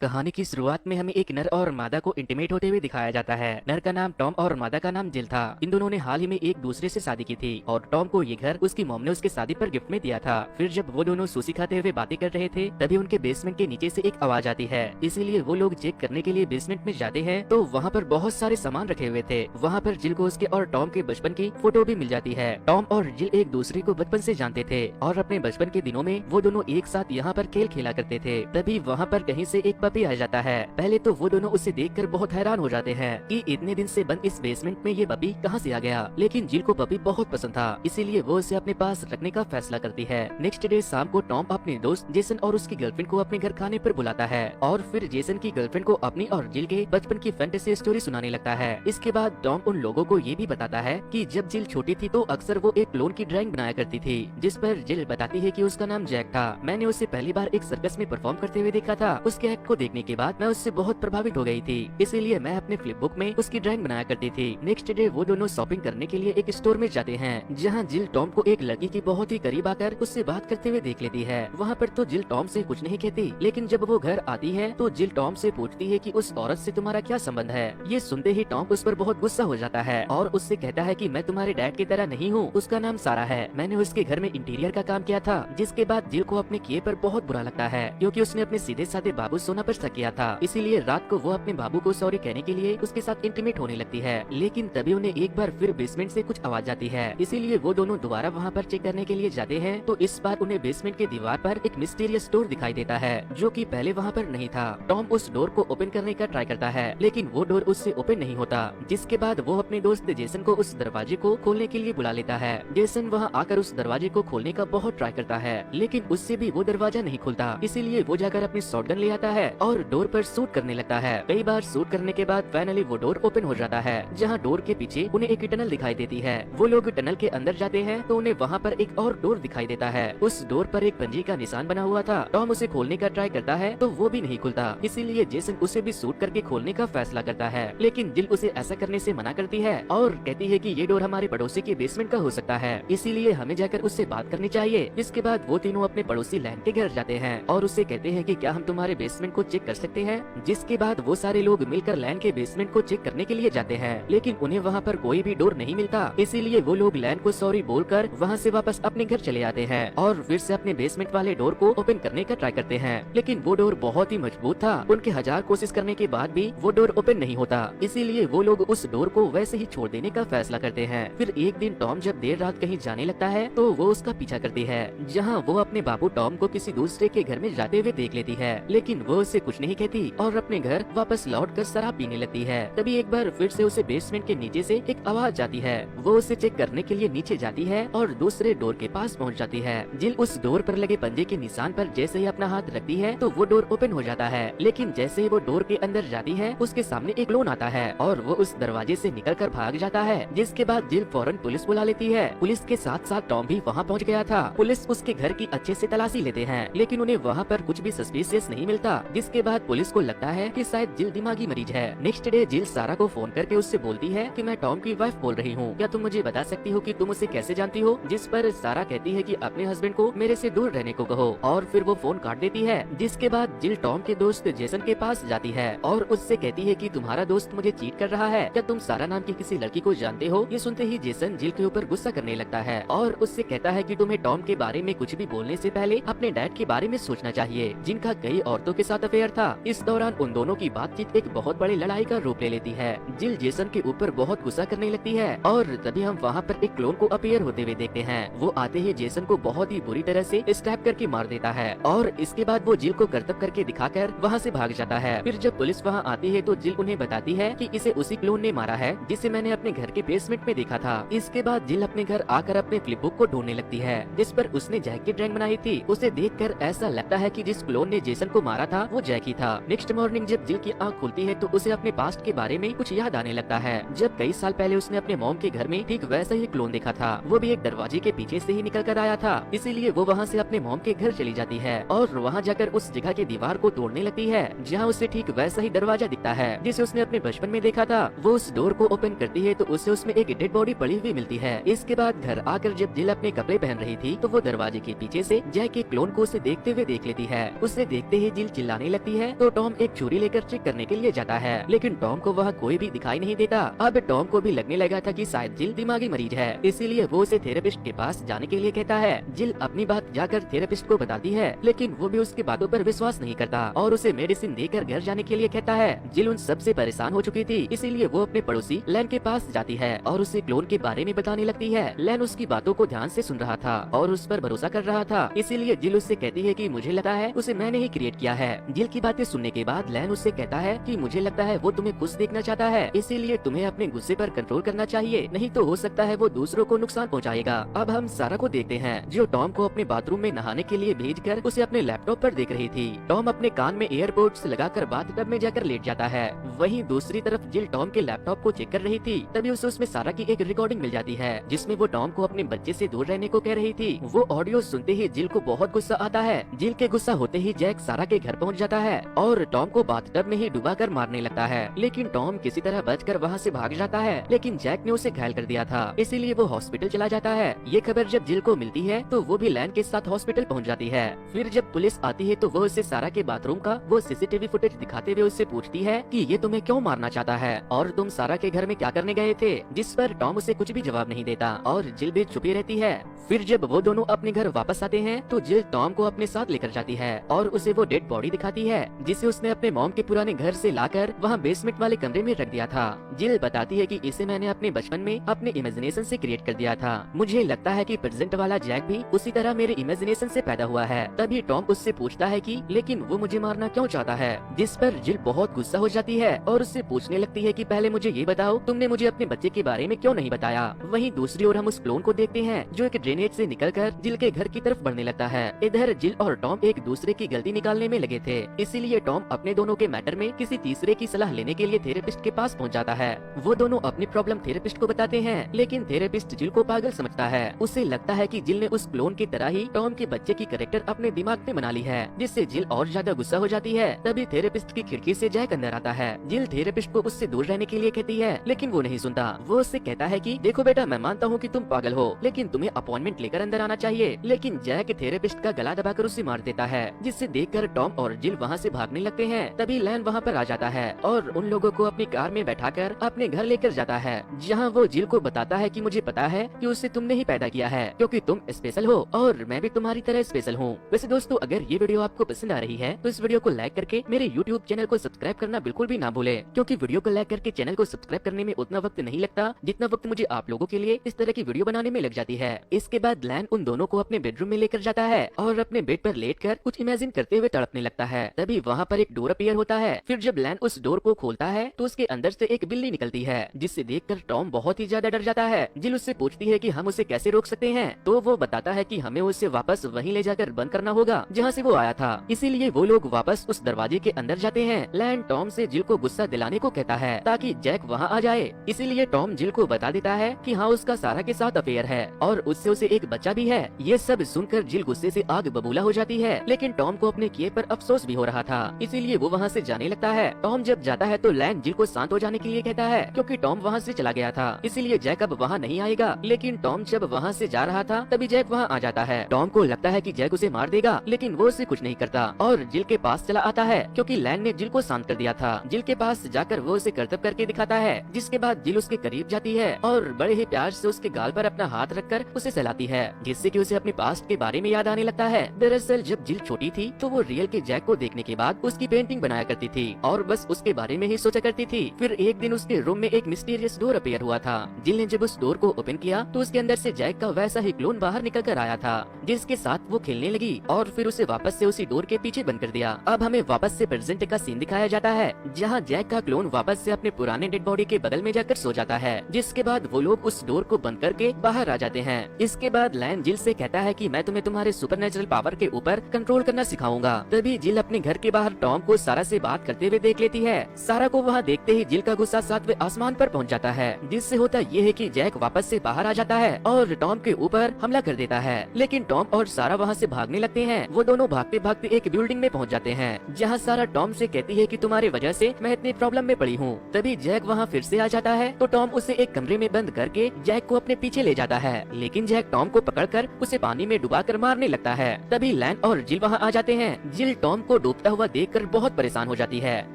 कहानी की शुरुआत में हमें एक नर और मादा को इंटीमेट होते हुए दिखाया जाता है। नर का नाम टॉम और मादा का नाम जिल था। इन दोनों ने हाल ही में एक दूसरे से शादी की थी और टॉम को ये घर उसकी मॉम ने उसके शादी पर गिफ्ट में दिया था। फिर जब वो दोनों सुशी खाते हुए बातें कर रहे थे तभी उनके बेसमेंट के नीचे से एक आवाज आती है। इसीलिए वो लोग चेक करने के लिए बेसमेंट में जाते हैं तो वहाँ पर बहुत सारे सामान रखे हुए थे। वहाँ पर जिल को उसके और टॉम के बचपन की फोटो भी मिल जाती है। टॉम और जिल एक दूसरे को बचपन से जानते थे और अपने बचपन के दिनों में वो दोनों एक साथ यहाँ पर खेल खेला करते थे। तभी वहाँ पर कहीं से एक पपी आ जाता है। पहले तो वो दोनों उसे देखकर बहुत हैरान हो जाते हैं कि इतने दिन से बंद इस बेसमेंट में ये पपी कहाँ से आ गया। लेकिन जिल को पपी बहुत पसंद था, इसीलिए वो उसे अपने पास रखने का फैसला करती है। नेक्स्ट डे शाम को टॉम अपने दोस्त जेसन और उसकी गर्लफ्रेंड को अपने घर खाने पर बुलाता है और फिर जेसन की गर्लफ्रेंड को अपनी और जिल के बचपन की फैंटेसी स्टोरी सुनाने लगता है। इसके बाद टॉम उन लोगों को ये भी बताता है कि जब जिल छोटी थी तो अक्सर वो एक क्लोन की ड्राइंग बनाया करती थी, जिस पर जिल बताती है कि उसका नाम जैक था। मैंने उसे पहली बार एक सर्कस में परफॉर्म करते हुए देखा था। उसके एक्ट को देखने के बाद मैं उससे बहुत प्रभावित हो गई थी, इसीलिए मैं अपने फ्लिप बुक में उसकी ड्राइंग बनाया करती थी। नेक्स्ट डे वो दोनों शॉपिंग करने के लिए एक स्टोर में जाते हैं, जहाँ जिल टॉम को एक लड़की की बहुत ही करीब आकर उससे बात करते हुए देख लेती है। वहाँ पर तो जिल टॉम से कुछ नहीं कहती, लेकिन जब वो घर आती है तो जिल टॉम से पूछती है कि उस औरत से तुम्हारा क्या संबंध है। ये सुनते ही टॉम उस पर बहुत गुस्सा हो जाता है और उससे कहता है कि मैं तुम्हारे डैड की तरह नहीं हूँ, उसका नाम सारा है। मैंने उसके घर में इंटीरियर का काम किया था। जिसके बाद जिल को अपने किए पर बहुत बुरा लगता है, क्योंकि उसने अपने सीधे साधे बाबू सोना पर शक किया था। इसीलिए रात को वो अपने बाबू को सॉरी कहने के लिए उसके साथ इंटीमेट होने लगती है। लेकिन तभी उन्हें एक बार फिर बेसमेंट से कुछ आवाज आती है, इसीलिए वो दोनों दोबारा वहाँ पर चेक करने के लिए जाते हैं तो इस बार उन्हें बेसमेंट के दीवार पर एक मिस्टीरियस डोर दिखाई देता है, जो कि पहले वहाँ पर नहीं था। टॉम उस डोर को ओपन करने का ट्राई करता है, लेकिन वो डोर उससे ओपन नहीं होता। जिसके बाद वो अपने दोस्त जेसन को उस दरवाजे को खोलने के लिए बुला लेता है। जेसन वहाँ आकर उस दरवाजे को खोलने का बहुत ट्राई करता है, लेकिन उससे भी वो दरवाजा नहीं खुलता। इसीलिए वो जाकर अपनी शॉटगन ले आता है और डोर पर शूट करने लगता है। कई बार शूट करने के बाद फाइनली वो डोर ओपन हो जाता है, जहाँ डोर के पीछे उन्हें एक टनल दिखाई देती है। वो लोग टनल के अंदर जाते हैं तो उन्हें वहाँ पर एक और डोर दिखाई देता है। उस डोर पर एक पंजी का निशान बना हुआ था। टॉम उसे खोलने का ट्राई करता है तो वो भी नहीं खुलता, इसीलिए जेसन उसे भी शूट करके खोलने का फैसला करता है। लेकिन जिल उसे ऐसा करने से मना करती है और कहती है कि ये डोर हमारे पड़ोसी के बेसमेंट का हो सकता है, इसीलिए हमें जाकर उससे बात करनी चाहिए। इसके बाद वो तीनों अपने पड़ोसी लैंड के घर जाते हैं और उससे कहते हैं कि क्या हम तुम्हारे बेसमेंट को चेक कर सकते हैं। जिसके बाद वो सारे लोग मिलकर लैंड के बेसमेंट को चेक करने के लिए जाते हैं, लेकिन उन्हें वहाँ पर कोई भी डोर नहीं मिलता। इसीलिए वो लोग लैंड को सॉरी बोलकर वहाँ से वापस अपने घर चले आते हैं और फिर से अपने बेसमेंट वाले डोर को ओपन करने का ट्राई करते हैं, लेकिन वो डोर बहुत ही मजबूत था। उनके 1000 कोशिश करने के बाद भी वो डोर ओपन नहीं होता, इसीलिए वो लोग उस डोर को वैसे ही छोड़ देने का फैसला करते हैं। फिर एक दिन टॉम जब देर रात कहीं जाने लगता है तो वो उसका पीछा करती है, जहाँ वो अपने बाबू टॉम को किसी दूसरे के घर में जाते हुए देख लेती है, लेकिन वो उससे कुछ नहीं कहती और अपने घर वापस लौट कर शराब पीने लगती है। तभी एक बार फिर से उसे बेसमेंट के नीचे से एक आवाज आती है। वो उसे चेक करने के लिए नीचे जाती है और दूसरे डोर के पास पहुंच जाती है। जिल उस डोर पर लगे पंजे के निशान पर जैसे ही अपना हाथ रखती है तो वो डोर ओपन हो जाता है, लेकिन जैसे ही वो डोर के अंदर जाती है उसके सामने एक क्लोन आता है और वो उस दरवाजे से निकलकर भाग जाता है। जिसके बाद जिल फौरन पुलिस बुला लेती है। पुलिस के साथ साथ टॉम भी वहाँ पहुँच गया था। पुलिस उसके घर की अच्छे से तलाशी लेते हैं, लेकिन उन्हें वहाँ पर कुछ भी सस्पिशियस नहीं मिलता। जिसके बाद पुलिस को लगता है कि शायद जिल दिमागी मरीज है। नेक्स्ट डे जिल सारा को फोन करके उससे बोलती है कि मैं टॉम की वाइफ बोल रही हूँ, क्या तुम मुझे बता सकती हो कि तुम उसे कैसे जानती हो। जिस पर सारा कहती है कि अपने हस्बैंड को मेरे से दूर रहने को कहो और फिर वो फोन काट देती है। जिसके बाद जिल टॉम के दोस्त जेसन के पास जाती है और उससे कहती है कि तुम्हारा दोस्त मुझे चीट कर रहा है, क्या तुम सारा नाम की किसी लड़की को जानते हो। ये सुनते ही जेसन जिल के ऊपर गुस्सा करने लगता है और उससे कहता है कि तुम्हें टॉम के बारे में कुछ भी बोलने से पहले अपने डैड के बारे में सोचना चाहिए, जिनका कई औरतों के साथ अफेयर था। इस दौरान उन दोनों की बातचीत एक बहुत बड़ी लड़ाई का रूप ले लेती है। जिल जेसन के ऊपर बहुत गुस्सा करने लगती है और तभी हम वहाँ पर एक क्लोन को अपीयर होते हुए देखते हैं। वो आते ही जेसन को बहुत ही बुरी तरह से स्टैप करके मार देता है और इसके बाद वो जिल को करतब करके दिखाकर वहाँ से भाग जाता है। फिर जब पुलिस वहाँ आती है तो जिल उन्हें बताती है कि इसे उसी क्लोन ने मारा है जिसे मैंने अपने घर के बेसमेंट में देखा था। इसके बाद जिल अपने घर आकर अपने फ्लिप बुक को ढूंढने लगती है, जिस पर उसने जैक की ड्राइंग बनाई थी। उसे देखकर ऐसा लगता है कि जिस क्लोन ने जेसन को मारा था वो जैक ही था। नेक्स्ट मॉर्निंग जब जिल की आँख खुलती है तो उसे अपने पास्ट के बारे में कुछ याद आने लगता है। जब कई साल पहले उसने अपने मॉम के घर में ठीक वैसा ही क्लोन देखा था, वो भी एक दरवाजे के पीछे से ही निकल कर आया था। इसीलिए वो वहाँ से अपने मॉम के घर चली जाती है और वहाँ जाकर उस जगह की दीवार को तोड़ने लगती है, जहाँ उसे ठीक वैसा ही दरवाजा दिखता है जिसे उसने अपने बचपन में देखा था। वो उस डोर को ओपन करती है तो उसे उसमें एक डेड बॉडी पड़ी हुई मिलती है। इसके बाद घर आकर जब जिल अपने कपड़े पहन रही थी तो वो दरवाजे के पीछे से जैक के क्लोन को उसे देखते हुए देख लेती है। उसे देखते ही जिल चिल्लाने घबराने लगती है तो टॉम एक छुरी लेकर चेक करने के लिए जाता है, लेकिन टॉम को वहाँ कोई भी दिखाई नहीं देता। अब टॉम को भी लगने लगा था कि शायद जिल दिमागी मरीज है, इसीलिए वो उसे थेरेपिस्ट के पास जाने के लिए कहता है। जिल अपनी बात जाकर थेरेपिस्ट को बताती है, लेकिन वो भी उसकी बातों पर विश्वास नहीं करता और उसे मेडिसिन देकर घर जाने के लिए कहता है। जिल उन सब से परेशान हो चुकी थी, इसीलिए वो अपने पड़ोसी लैन के पास जाती है और उसे क्लोन के बारे में बताने लगती है। लैन उसकी बातों को ध्यान से सुन रहा था और उस पर भरोसा कर रहा था, इसीलिए जिल उससे कहती है कि मुझे लगता है उसे मैंने ही क्रिएट किया है। जिल की बातें सुनने के बाद लैन उससे कहता है कि मुझे लगता है वो तुम्हें खुश देखना चाहता है, इसीलिए तुम्हें अपने गुस्से पर कंट्रोल करना चाहिए, नहीं तो हो सकता है वो दूसरों को नुकसान पहुंचाएगा। अब हम सारा को देखते हैं जो टॉम को अपने बाथरूम में नहाने के लिए भेजकर उसे अपने लैपटॉप पर देख रही थी। टॉम अपने कान में एयरपोर्ट्स लगाकर बाथटब में जाकर लेट जाता है। वहीं दूसरी तरफ जिल टॉम के लैपटॉप को चेक कर रही थी, तभी उसे उसमें सारा की एक रिकॉर्डिंग मिल जाती है जिसमें वो टॉम को अपने बच्चे से दूर रहने को कह रही थी। वो ऑडियो सुनते ही जिल को बहुत गुस्सा आता है। जिल के गुस्सा होते ही जैक सारा के घर पहुंच जाता है और टॉम को बाथटब में ही डुबाकर मारने लगता है, लेकिन टॉम किसी तरह बचकर वहाँ से भाग जाता है, लेकिन जैक ने उसे घायल कर दिया था, इसीलिए वो हॉस्पिटल चला जाता है। ये खबर जब जिल को मिलती है तो वो भी लैन के साथ हॉस्पिटल पहुंच जाती है। फिर जब पुलिस आती है तो वो उसे सारा के बाथरूम का वो सीसीटीवी फुटेज दिखाते हुए उससे पूछती है कि ये तुम्हें क्यों मारना चाहता है और तुम सारा के घर में क्या करने गए थे, जिस पर टॉम उसे कुछ भी जवाब नहीं देता और जिल भी छुपी रहती है। फिर जब वो दोनों अपने घर वापस आते हैं तो जिल टॉम को अपने साथ लेकर जाती है और उसे वो डेड बॉडी दिखाती है जिसे उसने अपने मॉम के पुराने घर से लाकर वहाँ बेसमेंट वाले कमरे में रख दिया था। जिल बताती है कि इसे मैंने अपने बचपन में अपने इमेजिनेशन से क्रिएट कर दिया था। मुझे लगता है कि प्रेजेंट वाला जैक भी उसी तरह मेरे इमेजिनेशन से पैदा हुआ है। तभी टॉम उससे पूछता है कि लेकिन वो मुझे मारना क्यों चाहता है, जिस पर जिल बहुत गुस्सा हो जाती है और उससे पूछने लगती है कि पहले मुझे ये बताओ तुमने मुझे अपने बच्चे के बारे में क्यों नहीं बताया। वहीं दूसरी ओर हम उस क्लोन को देखते हैं जो एक ड्रेनेज से निकलकर जिल के घर की तरफ बढ़ने लगता है। इधर जिल और टॉम एक दूसरे की गलती निकालने में लगे थे, इसीलिए टॉम अपने दोनों के मैटर में किसी तीसरे की सलाह लेने के लिए थेरेपिस्ट के पास पहुंच जाता है। वो दोनों अपनी प्रॉब्लम थेरेपिस्ट को बताते हैं, लेकिन थेरेपिस्ट जिल को पागल समझता है। उसे लगता है कि जिल ने उस क्लोन की तरह ही टॉम के बच्चे की कैरेक्टर अपने दिमाग में बना ली है, जिससे जिल और ज्यादा गुस्सा हो जाती है। तभी थेरेपिस्ट की खिड़की से जैक अंदर आता है। जिल थेरेपिस्ट को उससे दूर रहने के लिए कहती है, लेकिन वो नहीं सुनता। वो उससे कहता है कि देखो बेटा, मैं मानता हूँ कि तुम पागल हो, लेकिन तुम्हें अपॉइंटमेंट लेकर अंदर आना चाहिए। लेकिन जैक थेरेपिस्ट का गला दबाकर उसे मार देता है, जिससे देखकर टॉम और जिल वहाँ से भागने लगते हैं। तभी लैन वहाँ पर आ जाता है और उन लोगों को अपनी कार में बैठाकर अपने घर लेकर जाता है, जहाँ वो जिल को बताता है कि मुझे पता है कि उसे तुमने ही पैदा किया है, क्योंकि तुम स्पेशल हो और मैं भी तुम्हारी तरह स्पेशल हूँ। वैसे दोस्तों, अगर ये वीडियो आपको पसंद आ रही है तो इस वीडियो को लाइक करके मेरे यूट्यूब चैनल को सब्सक्राइब करना बिल्कुल भी ना भूले, क्योंकि वीडियो को लाइक करके चैनल को सब्सक्राइब करने में उतना वक्त नहीं लगता जितना वक्त मुझे आप लोगों के लिए इस तरह की वीडियो बनाने में लग जाती है। इसके बाद लैन उन दोनों को अपने बेडरूम में लेकर जाता है और अपने बेड पर लेटकर कुछ इमेजिन करते हुए तड़पने लगता है। तभी वहाँ पर एक डोर अपीयर होता है। फिर जब लैन उस डोर को खोलता है तो उसके अंदर से एक बिल्ली निकलती है, जिससे देखकर टॉम बहुत ही ज्यादा डर जाता है। जिल उससे पूछती है कि हम उसे कैसे रोक सकते हैं, तो वो बताता है कि हमें उसे वापस वहीं ले जाकर बंद करना होगा जहाँ से वो आया था। इसीलिए वो लोग वापस उस दरवाजे के अंदर जाते हैं। लैन टॉम से जिल को गुस्सा दिलाने को कहता है ताकि जैक वहाँ आ जाए। इसीलिए टॉम जिल को बता देता है कि हाँ, उसका सारा के साथ अफेयर है और उससे उसे एक बच्चा भी है। ये सब सुनकर जिल गुस्से से आग बबूला हो जाती है, लेकिन टॉम को अपने किए पर अफसोस भी हो रहा था, इसीलिए वो वहाँ से जाने लगता है। टॉम जब जाता है तो लैन जिल को शांत हो जाने के लिए कहता है, क्योंकि टॉम वहाँ से चला गया था, इसीलिए जैक अब वहाँ नहीं आएगा। लेकिन टॉम जब वहाँ से जा रहा था तभी जैक वहाँ आ जाता है। टॉम को लगता है कि जैक उसे मार देगा, लेकिन वो उसे कुछ नहीं करता और जिल के पास चला आता है, क्योंकि लैन ने जिल को शांत कर दिया था। जिल के पास जाकर वो उसे करतब करके दिखाता है, जिसके बाद जिल उसके करीब जाती है और बड़े ही प्यार से उसके गाल पर अपना हाथ रखकर उसे सहलाती है, जिससे कि उसे अपने पास्ट के बारे में याद आने लगता है। दरअसल जब जिल छोटी थी तो वो रियल के जैक को देखने के बाद उसकी पेंटिंग बनाया करती थी और बस उसके बारे में ही सोचा करती थी। फिर एक दिन उसके रूम में एक मिस्टीरियस डोर अपीयर हुआ था। जिल ने जब उस डोर को ओपन किया तो उसके अंदर से जैक का वैसा ही क्लोन बाहर निकल कर आया था, जिसके साथ वो खेलने लगी और फिर उसे वापस से उसी डोर के पीछे बंद कर दिया। अब हमें वापस से प्रेजेंट का सीन दिखाया जाता है, जहाँ जैक का क्लोन वापस से अपने पुराने डेड बॉडी के बगल में जाकर सो जाता है, जिसके बाद वो लोग उस डोर को बंद करके बाहर आ जाते हैं। इसके बाद लैन जिल से कहता है कि मैं तुम्हें तुम्हारे सुपरनेचुरल पावर के ऊपर कंट्रोल करना सिखाऊंगा। तभी जिल अपने घर के बाहर टॉम को सारा से बात करते हुए देख लेती है। सारा को वहाँ देखते ही जिल का गुस्सा 7वें आसमान पर पहुँच जाता है, जिससे होता ये है कि जैक वापस से बाहर आ जाता है और टॉम के ऊपर हमला कर देता है। लेकिन टॉम और सारा वहाँ से भागने लगते हैं। वो दोनों भागते भागते एक बिल्डिंग में पहुँच जाते हैं, जहाँ सारा टॉम से कहती है कि तुम्हारी वजह से मैं इतनी प्रॉब्लम में पड़ी हूँ। तभी जैक वहाँ फिर से आ जाता है तो टॉम उसे एक कमरे में बंद करके जैक को अपने पीछे ले जाता है, लेकिन जैक टॉम को पकड़कर उसे पानी में डुबाकर मारने लगता है। तभी लैन और जिल वहाँ आ जाते हैं। जिल टॉम को डूबता हुआ देखकर बहुत परेशान हो जाती है।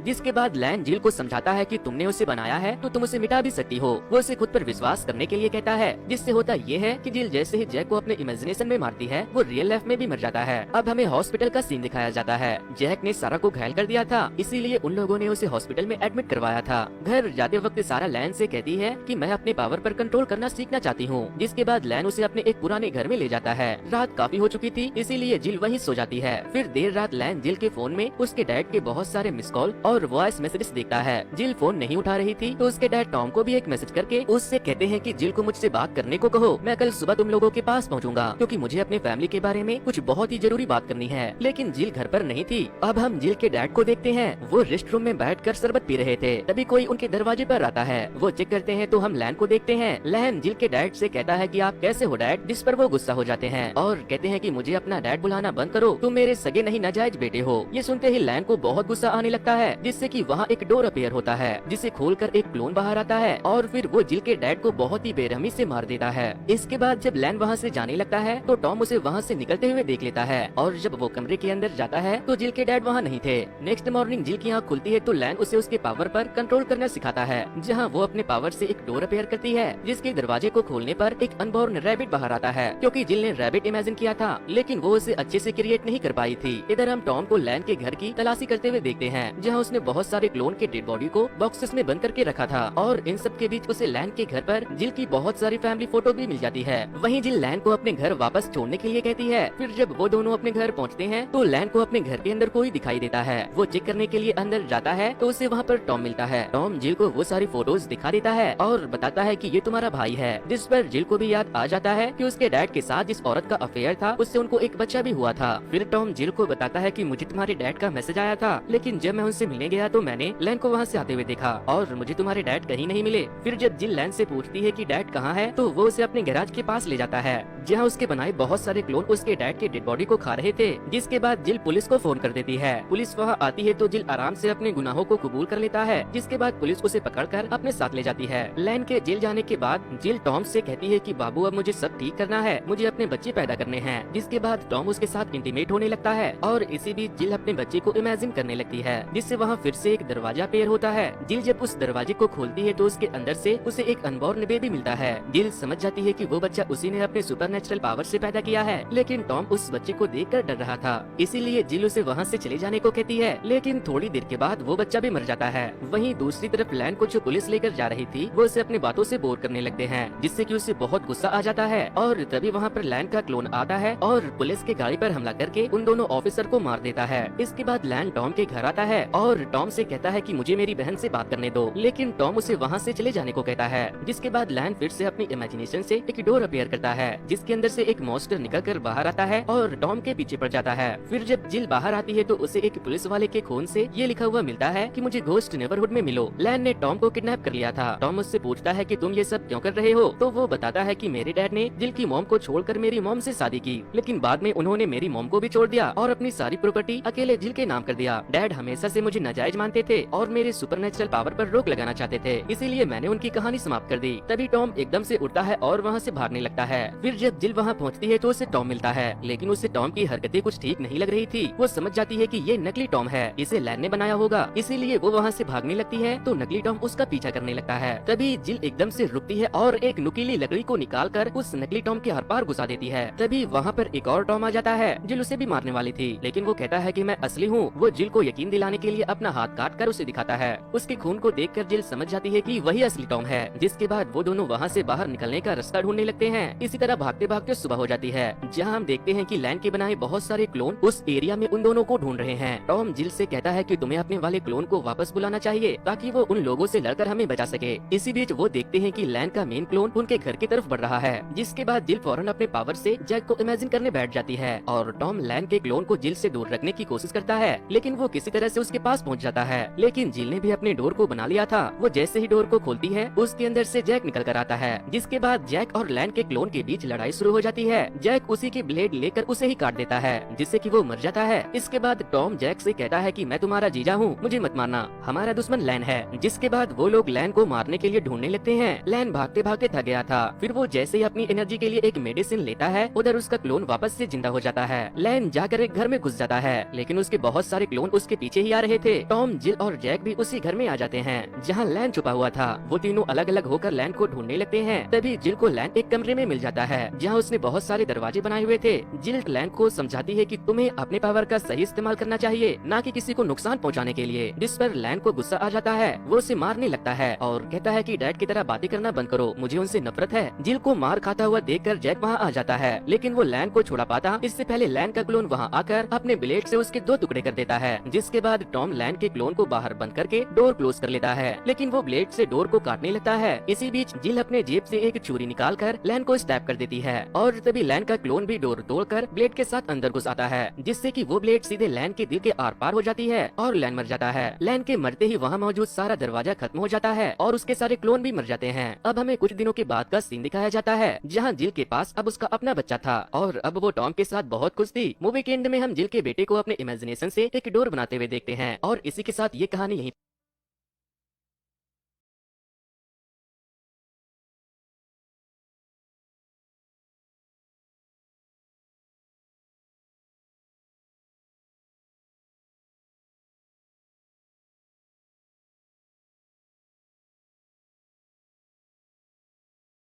जिसके बाद लैन जिल को समझाता है कि तुमने उसे बनाया है तो तुम उसे मिटा भी सकती हो। वो उसे खुद पर विश्वास करने के लिए कहता है, जिससे होता ये है कि जिल जैसे ही जैक को अपने इमेजिनेशन में मारती है वो रियल लाइफ में भी मर जाता है। अब हमें हॉस्पिटल का सीन दिखाया जाता है। जैक ने सारा को घायल कर दिया था, इसीलिए उन लोगों ने उसे हॉस्पिटल में एडमिट करवाया था। घर जाते वक्त सारा लैन से कहती है कि मैं अपने पावर पर कंट्रोल करना सीखना चाहती हूँ। जिसके बाद लैन उसे अपने एक पुराने घर में ले जाता है। रात काफी हो चुकी थी, इसीलिए जिल वहीं सो जाती है। फिर देर रात लैन जिल के फोन में उसके डैड के बहुत सारे मिस कॉल और वॉइस मैसेजेस देखता है। जिल फोन नहीं उठा रही थी तो उसके डैड टॉम को भी एक मैसेज करके उससे कहते हैं कि जिल को मुझसे बात करने को कहो, मैं कल सुबह तुम लोगों के पास पहुंचूंगा क्योंकि मुझे अपने फैमिली के बारे में कुछ बहुत ही जरूरी बात करनी है। लेकिन जिल घर पर नहीं थी। अब हम जिल के डैड को देखते हैं, वो रेस्ट रूम में बैठकर शरबत पी रहे थे। तभी कोई उनके दरवाजे पर आता है। वो चेक करते हैं तो हम लैन को देखते हैं। लैन जिल के डैड से कहता है कि आप कैसे हो डैड, जिस पर वो गुस्सा हो जाते हैं और कहते हैं कि मुझे अपना डैड बुलाना बंद करो, तुम मेरे सगे नहीं नाजायज बेटे हो। ये सुनते ही लैन को बहुत गुस्सा आने लगता है, जिससे कि वहाँ एक डोर अपीयर होता है जिसे खोलकर एक क्लोन बाहर आता है और फिर वो जिल के डैड को बहुत ही बेरहमी से मार देता है। इसके बाद जब लैन वहाँ से जाने लगता है तो टॉम उसे वहाँ से निकलते हुए देख लेता है और जब वो कमरे के अंदर जाता है तो जिल के डैड वहाँ नहीं थे। नेक्स्ट मॉर्निंग जिल की आँख खुलती है तो लैन उसे उसके पावर पर कंट्रोल करना सिखाता है, जहाँ वो अपने पावर से एक डोर अपीयर करती है जिसके दरवाजे को खोलने पर एक अनबॉर्न रैबिट बाहर आता है, क्योंकि जिल ने रैबिट इमेजिन किया था लेकिन वो उसे अच्छे से क्रिएट नहीं कर पाई थी। इधर हम टॉम को लैन के घर की तलाशी करते हुए देखते हैं, जहाँ उसने बहुत सारे क्लोन के डेड बॉडी को बॉक्सेस में बंद करके रखा था और इन सब के बीच उसे लैन के घर पर जिल की बहुत सारी फैमिली फोटो भी मिल जाती है। वहीं जिल लैन को अपने घर वापस छोड़ने के लिए कहती है। फिर जब वो दोनों अपने घर पहुँचते हैं तो लैन को अपने घर के अंदर कोई दिखाई देता है। वो चेक करने के लिए अंदर जाता है तो उसे वहाँ पर टॉम मिलता है। टॉम जिल को वो सारी फोटोज दिखा देता है और बताता है कि ये तुम्हारा भाई है, जिस पर जिल को भी याद आ जाता है कि उसके डैड के साथ जिस औरत का अफेयर था उससे उनको एक बच्चा भी हुआ था। फिर टॉम जिल को बताता है कि मुझे तुम्हारे डैड का मैसेज आया था, लेकिन जब मैं उनसे मिलने गया तो मैंने लैन को वहाँ से आते हुए देखा और मुझे तुम्हारे डैड कहीं नहीं मिले। फिर जब जिल लैन से पूछती है कि डैड कहाँ है तो वो उसे अपने गैराज के पास ले जाता है, जहाँ उसके बनाए बहुत सारे क्लोन उसके डैड के डेड बॉडी को खा रहे थे। जिसके बाद जिल पुलिस को फोन कर देती है। पुलिस वहाँ आती है तो जिल आराम से अपने गुनाहों को कबूल कर लेता है। जिसके बाद पुलिस उसे पकड़कर अपने साथ ले जाती है। लैन के जेल जाने के बाद जिल टॉम से कहती है कि बाबू अब मुझे सब ठीक करना है, मुझे अपने बच्चे पैदा करने हैं। जिसके बाद टॉम उसके साथ इंटीमेट होने लगता है और इसी बीच जिल अपने बच्चे को इमेजिन करने लगती है, जिससे वहाँ फिर से एक दरवाजा पेयर होता है। जिल जब उस दरवाजे को खोलती है तो उसके अंदर से उसे एक अनबॉर्न बेबी मिलता है। जिल समझ जाती है कि वो बच्चा उसी ने अपने सुपरनेचुरल पावर से पैदा किया है, लेकिन टॉम उस बच्चे को देखकर डर रहा था, इसीलिए जिल उसे वहाँ से चले जाने को कहती है। लेकिन थोड़ी देर के बाद वो बच्चा भी मर जाता है। वहीं दूसरी तरफ लैन को जो पुलिस लेकर जा रही थी वो उसे अपनी बातों से बोर करने लगते हैं, जिससे कि उसे बहुत गुस्सा आ जाता है और तभी वहाँ पर लैन का क्लोन आता है और पुलिस के गाड़ी पर हमला करके उन दोनों ऑफिसर को मार देता है। इसके बाद लैन टॉम के घर आता है और टॉम से कहता है कि मुझे मेरी बहन से बात करने दो, लेकिन टॉम उसे वहाँ से चले जाने को कहता है। जिसके बाद लैन फिर से अपनी इमेजिनेशन से एक डोर अपीयर करता है, जिसके अंदर से एक मॉन्स्टर निकलकर बाहर आता है और टॉम के पीछे पड़ जाता है। फिर जब जिल बाहर आती है तो उसे एक पुलिस वाले के खून से ये लिखा हुआ मिलता है कि मुझे घोस्ट नेबरहुड में मिलो। लैन ने टॉम को किडनैप कर लिया था। टॉम उससे पूछता है कि तुम ये सब क्यों कर रहे हो, तो वो बताता है कि मेरे डैड ने जिल की मॉम को छोड़कर मेरी मॉम से शादी की, लेकिन बाद में उन्होंने मेरी मॉम को भी छोड़ दिया और अपनी सारी प्रॉपर्टी अकेले जिल के नाम कर दिया। डैड हमेशा से मुझे नाजायज मानते थे और मेरे सुपरनेचुरल पावर पर रोक लगाना चाहते थे, इसीलिए मैंने उनकी कहानी समाप्त कर दी। तभी टॉम एकदम से उठता है और वहाँ से भागने लगता है। फिर जब जिल वहाँ पहुँचती है तो उसे टॉम मिलता है, लेकिन उसे टॉम की हरकतें कुछ ठीक नहीं लग रही थी। वो समझ जाती है कि ये नकली टॉम है, इसे लैन ने बनाया होगा, इसीलिए वो वहाँ से भागने लगती है तो नकली टॉम उसका पीछा करने लगता है। तभी जिल एकदम से रुकती है और एक नुकीली लकड़ी को निकालकर उस नकली टॉम के हर पार घुसा देती है। तभी वहाँ पर एक और टॉम आ जाता है। जिल उसे भी मारने वाली थी, लेकिन वो कहता है कि मैं असली हूँ। वो जिल को यकीन दिलाने के लिए अपना हाथ काट कर उसे दिखाता है। उसके खून को देखकर जिल समझ जाती है कि वही असली टॉम है। जिसके बाद वो दोनों वहाँ से बाहर निकलने का रास्ता ढूंढने लगते हैं। इसी तरह भागते भागते सुबह हो जाती है, जहाँ हम देखते हैं कि लैन के बनाए बहुत सारे क्लोन उस एरिया में उन दोनों को ढूंढ रहे हैं। टॉम जिल से कहता है कि तुम्हें अपने वाले क्लोन को वापस बुलाना चाहिए ताकि वो उन लोगों से लड़कर हमें बचा सके। इसी बीच वो देखते हैं कि लैन का मेन क्लोन उनके घर की तरफ बढ़ रहा है। जिसके बाद जिल फौरन अपने पावर से जैक को इमेजिन करने बैठ जाती है और टॉम लैन के क्लोन को जिल से दूर रखने की कोशिश करता है, लेकिन वो किसी तरह से उसके पास पहुंच जाता है। लेकिन जिल ने भी अपने डोर को बना लिया था। वो जैसे ही डोर को खोलती है उसके अंदर से जैक निकल कर आता है। जिसके बाद जैक और लैन के क्लोन के बीच लड़ाई शुरू हो जाती है। जैक उसी की ब्लेड लेकर उसे ही काट देता है, जिससे कि वो मर जाता है। इसके बाद टॉम जैक से कहता है कि मैं तुम्हारा जीजा हूँ, मुझे मत मारना, हमारा दुश्मन लैन है। जिसके बाद वो लोग लैन को मारने के लिए ढूंढने लगते हैं। लैन भागते भागते थक गया था। फिर वो जैसे ही अपनी एनर्जी के लिए एक मेडिसिन लेता है, उधर उसका क्लोन वापस से जिंदा हो जाता है। लैन जाकर एक घर में घुस जाता है, लेकिन उसके बहुत सारे क्लोन उसके पीछे ही आ रहे थे। टॉम, जिल और जैक भी उसी घर में आ जाते हैं जहाँ लैन छुपा हुआ था। वो तीनों अलग अलग होकर लैन को ढूंढने लगते हैं। तभी जिल को लैन एक कमरे में मिल जाता है जहाँ उसने बहुत सारे दरवाजे बनाए हुए थे। जिल लैन को समझाती है कि तुम्हें अपने पावर का सही इस्तेमाल करना चाहिए, ना कि किसी को नुकसान पहुँचाने के लिए। जिस पर लैन को गुस्सा आ जाता है। वो उसे मारने लगता है और कहता है कि डैड की तरह बातें करना बंद करो, मुझे उनसे नफरत है। जिल को मार खाता हुआ देखकर जैक वहाँ आ जाता है, लेकिन वो लैन को छुड़ा पाता इससे पहले लैन का क्लोन वहाँ आकर अपने ब्लेड से उसके 2 टुकड़े कर देता है। जिसके बाद टॉम लैन के क्लोन को बाहर बंद करके डोर क्लोज कर लेता है, लेकिन वो ब्लेड से डोर को काटने लगता है। इसी बीच जिल अपने जेब से एक छुरी निकाल कर लैन को स्टैब कर देती है और तभी लैन का क्लोन भी डोर तोड़कर ब्लेड के साथ अंदर घुस आता है, जिससे कि वो ब्लेड सीधे लैन के दिल के आर पार हो जाती है और लैन मर जाता है। लैन के मरते ही वहाँ मौजूद सारा दरवाजा खत्म हो जाता है और उसके सारे क्लोन भी मर जाते हैं। अब हमें कुछ दिनों के बाद का सीन दिखाया जाता है जहाँ जिल के पास अब उसका अपना बच्चा था और अब वो टॉम के साथ बहुत खुश थी। मूवी के एंड में हम जिल के बेटे को अपने इमेजिनेशन से एक डोर बनाते हुए देखते हैं और इसी के साथ ये कहानी यहीं